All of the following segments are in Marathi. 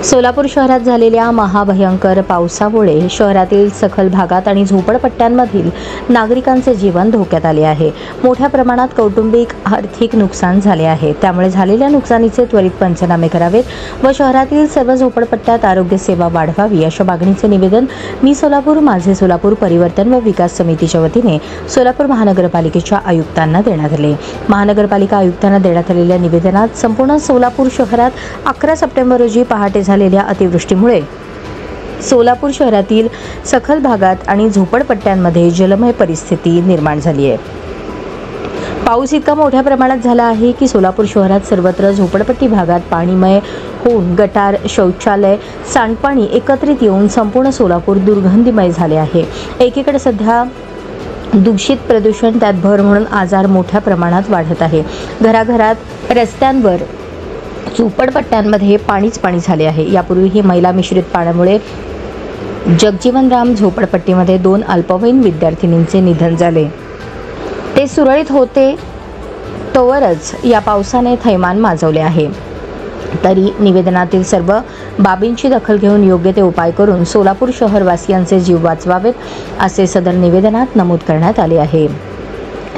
सोलापूर शहरात झालेल्या महाभयंकर पावसामुळे शहरातील सखल भागात आणि झोपडपट्ट्यांमधील नागरिकांचे जीवन धोक्यात आले आहे। मोठ्या प्रमाणात कौटुंबिक आर्थिक नुकसान झाले आहे। त्यामुळे झालेल्या नुकसानीचे त्वरित पंचनामे करावेत व शहरातील सर्व झोपडपट्ट्यात आरोग्य सेवा वाढवावी अशा मागणीचे निवेदन मी सोलापूर माझे सोलापूर परिवर्तन व विकास समितीच्या वतीने सोलापूर महानगरपालिकेच्या आयुक्तांना देण्यात आले। महानगरपालिका आयुक्तांना देण्यात आलेल्या निवेदनात संपूर्ण सोलापूर शहरात 11 सप्टेंबर रोजी पहाटे झालेल्या अतिवृष्टीमुळे सोलापूर शहरातील सखल भागात आणि झोपडपट्ट्यांमध्ये जलमय परिस्थिती निर्माण झाली आहे। पाऊस इतका मोठ्या प्रमाणात झाला आहे की सोलापूर शहरात सर्वत्र झोपडपट्टी भागात पाणीमय होऊन गटार, शौचालय, सांडपाणी एकत्रित येऊन संपूर्ण सोलापूर दुर्गंधीमय झाले आहे। एकीकडे सध्या दूषित प्रदूषण त्यात भर म्हणून आजार मोठ्या प्रमाणात वाढत आहे। घराघरात, रस्त्यांवर, झोपडपट्ट्यांमध्ये पाणीच पाणी झाले आहे। यापूर्वीही मैला मिश्रित पाण्यामुळे जगजीवनराम झोपडपट्टीमध्ये 2 अल्पवयीन विद्यार्थिनींचे निधन झाले। ते सुरळीत होते तोवरच या पावसाने थैमान माजवले आहे। तरी निवेदनातील सर्व बाबींची दखल घेऊन योग्य ते उपाय करून सोलापूर शहरवासियांचे जीव वाचवावेत असे सदर निवेदनात नमूद करण्यात आले आहे।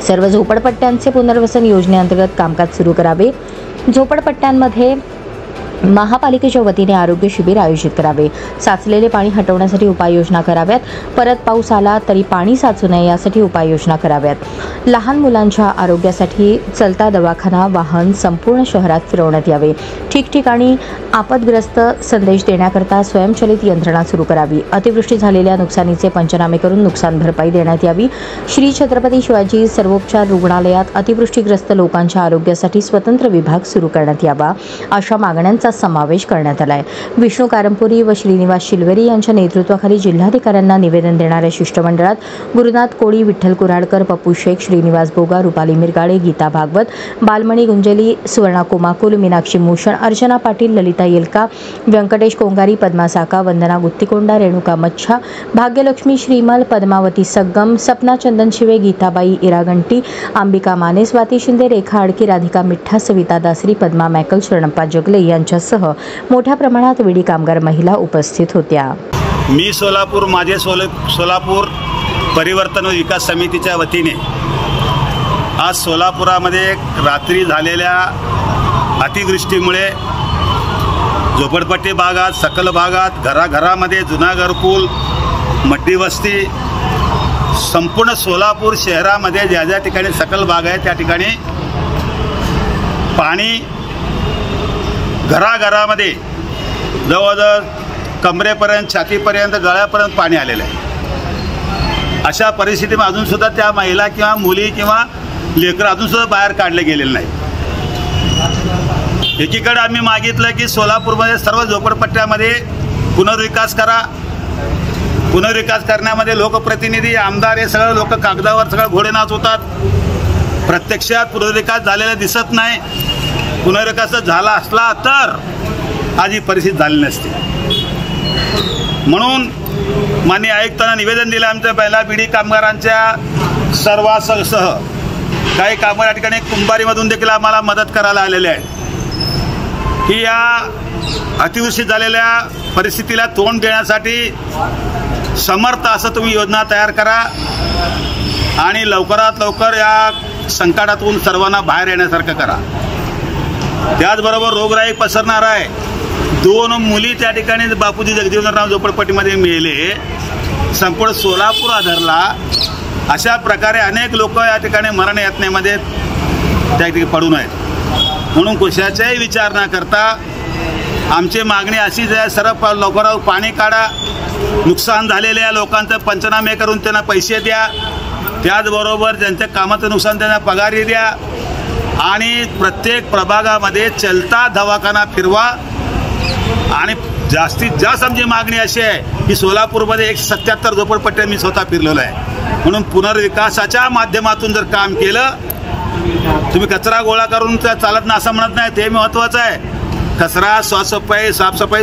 सर्व झोपडपट्ट्यांचे पुनर्वसन योजनेअंतर्गत कामकाज सुरू करावे। झोपडपट्ट्यांमध्ये महापालिकेच्या वतीने आरोग्य शिबिर आयोजित करावे। साचलेले पाणी हटवण्यासाठी उपाययोजना कराव्यात। परत पाऊस आला तरी पाणी साचू नये यासाठी उपाययोजना कराव्यात। लहान मुलांच्या आरोग्यासाठी चलता दवाखाना वाहन संपूर्ण शहरात फिरवण्यात यावे। ठिकठिकाणी आपदग्रस्त संदेश देण्याकरता स्वयंचलित यंत्रणा सुरू करावी। अतिवृष्टी झालेल्या नुकसानीचे पंचनामे करून नुकसान भरपाई देण्यात यावी। श्री छत्रपती शिवाजी सर्वोपचार रुग्णालयात अतिवृष्टीग्रस्त लोकांच्या आरोग्यासाठी स्वतंत्र विभाग सुरू करण्यात यावा अशा मागण्यांचा समावेश करण्यात आलाय। विष्णू कारंपुरी व श्रीनिवास शिलवेरी यांच्या नेतृत्वाखाली जिल्हाधिकाऱ्यांना निवेदन देणाऱ्या शिष्टमंडळात गुरुनाथ कोळी, विठ्ठल कुऱ्हाडकर, पप्पू शेख, श्रीनिवास बोगा, रुपाली मिरगाळे, गीता भागवत, बालमणी गुंजेली, सुवर्णा कोमाकुल, मीनाक्षी भूषण, अर्चना पाटील, ललिता येलका, व्यंकटेश कोंगारी, पद्मा साका, वंदना गुत्तिकोंडा, रेणुका मच्छा, भाग्यलक्ष्मी श्रीमल, पद्मावती सग्गम, सपना चंदन शिवे, गीताबाई इरागंटी, अंबिका माने, स्वाती शिंदे, रेखा आडकी, राधिका मिठ्ठा, सविता दासरी, पद्मा मॅकल, शरणप्पा जगले यांच्यासह मोठ्या प्रमाणात विडी कामगार महिला उपस्थित होत्या। मी सोलापूर माझे सोलापूर परिवर्तन व विकास समितीच्या वतीने आज सोलापुरामध्ये रात्री झालेल्या अतिवृष्टीमुळे झोपडपट्टी भागात, सकल भागात, घराघरामध्ये जुना घरकुल, मड्डी वस्ती, संपूर्ण सोलापूर शहरामध्ये ज्या ज्या ठिकाणी सकल भाग आहे त्या ठिकाणी पाणी घराघरामध्ये जवळजवळ कमरेपर्यंत, छातीपर्यंत, गळ्यापर्यंत पाणी आलेलं आहे। अशा परिस्थितीमध्ये अजूनसुद्धा त्या महिला किंवा मुली किंवा लेकरं अजूनसुद्धा बाहेर काढले गेलेले नाही। एकीकडे आम्ही मागितलं की सोलापूरमध्ये सर्व झोपडपट्ट्यामध्ये पुनर्विकास करा। पुनर्विकास करण्यामध्ये लोकप्रतिनिधी, आमदार हे सगळं लोक कागदावर सगळं घोडे नाचवतात। प्रत्यक्षात पुनर्विकास झालेला दिसत नाही। पुनर्विकास झाला असला तर आज ही परिस्थिती झाली नसती। म्हणून माननीय आयुक्तांना निवेदन दिलं आमच्या पहिला बीडी कामगारांच्या सर्वांसह काही कामगार या ठिकाणी कुंभारीमधून देखील आम्हाला मदत करायला आलेले आहे की या अतिवृष्टी झालेल्या परिस्थितीला तोंड देण्यासाठी समर्थ असं तुम्ही योजना तयार करा आणि लवकरात लवकर या संकटातून सर्वांना बाहेर येण्यासारखं करा। त्याचबरोबर रोगराई पसरणार आहे। 2 मुली त्या ठिकाणी बापूजी जगजीवनराम झोपडपट्टीमध्ये मेले। संपूर्ण सोलापूर आधारला अशा प्रकारे अनेक लोक या ठिकाणी मरण यातनेमध्ये त्या ठिकाणी पडून आहेत। म्हणून कशाचाही विचार न करता आमची मागणी अशीच आहे, सर्व लवकरात पाणी काढा, नुकसान झालेल्या लोकांचं पंचनामे करून त्यांना पैसे द्या, त्याचबरोबर ज्यांच्या कामाचं नुकसान त्यांना पगारी द्या आणि प्रत्येक प्रभागामध्ये चलता दवाखाना फिरवा। आणि जास्तीत जास्त आमची मागणी अशी आहे की सोलापूरमध्ये 177 झोपडपट्ट्या मी स्वतः फिरलेलो आहे। म्हणून पुनर्विकासाच्या माध्यमातून जर काम केलं, तुम्ही कचरा गोळा करून चालत नाही असं म्हणत नाही, ते महत्त्वाचं आहे। कचरा, साफसफाई,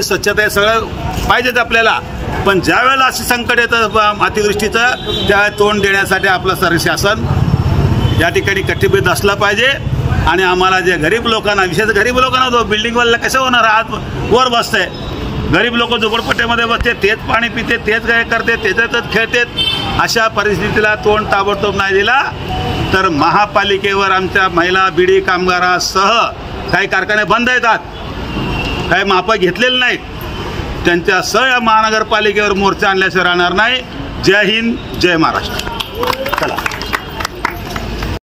स्वच्छता हे सगळं पाहिजेच आपल्याला, पण ज्या वेळेला असे संकट येतं अतिवृष्टीचं त्या तोंड देण्यासाठी आपलं सर्व शासन या ठिकाणी कटिबद्ध असलं पाहिजे। आणि आम्हाला जे गरीब लोकांना, विशेष गरीब लोकांना, तो बिल्डिंगवाल्याला कसं होणार, आत वर बसतंय गरीब लोक झोपडपट्ट्यामध्ये बसते, तेच पाणी पिते, तेच काय करते, त्याच्यातच खेळतात. अशा परिस्थितीला तोंड ताबडतोब नाही दिला तर महापालिकेवर आमच्या महिला बिडी कामगारासह काही कारखाने बंद येतात, काही मापं घेतलेले नाहीत, त्यांच्यासह या महानगरपालिकेवर मोर्चा आणल्याशिवाय राहणार नाही. जय हिंद, जय महाराष्ट्र.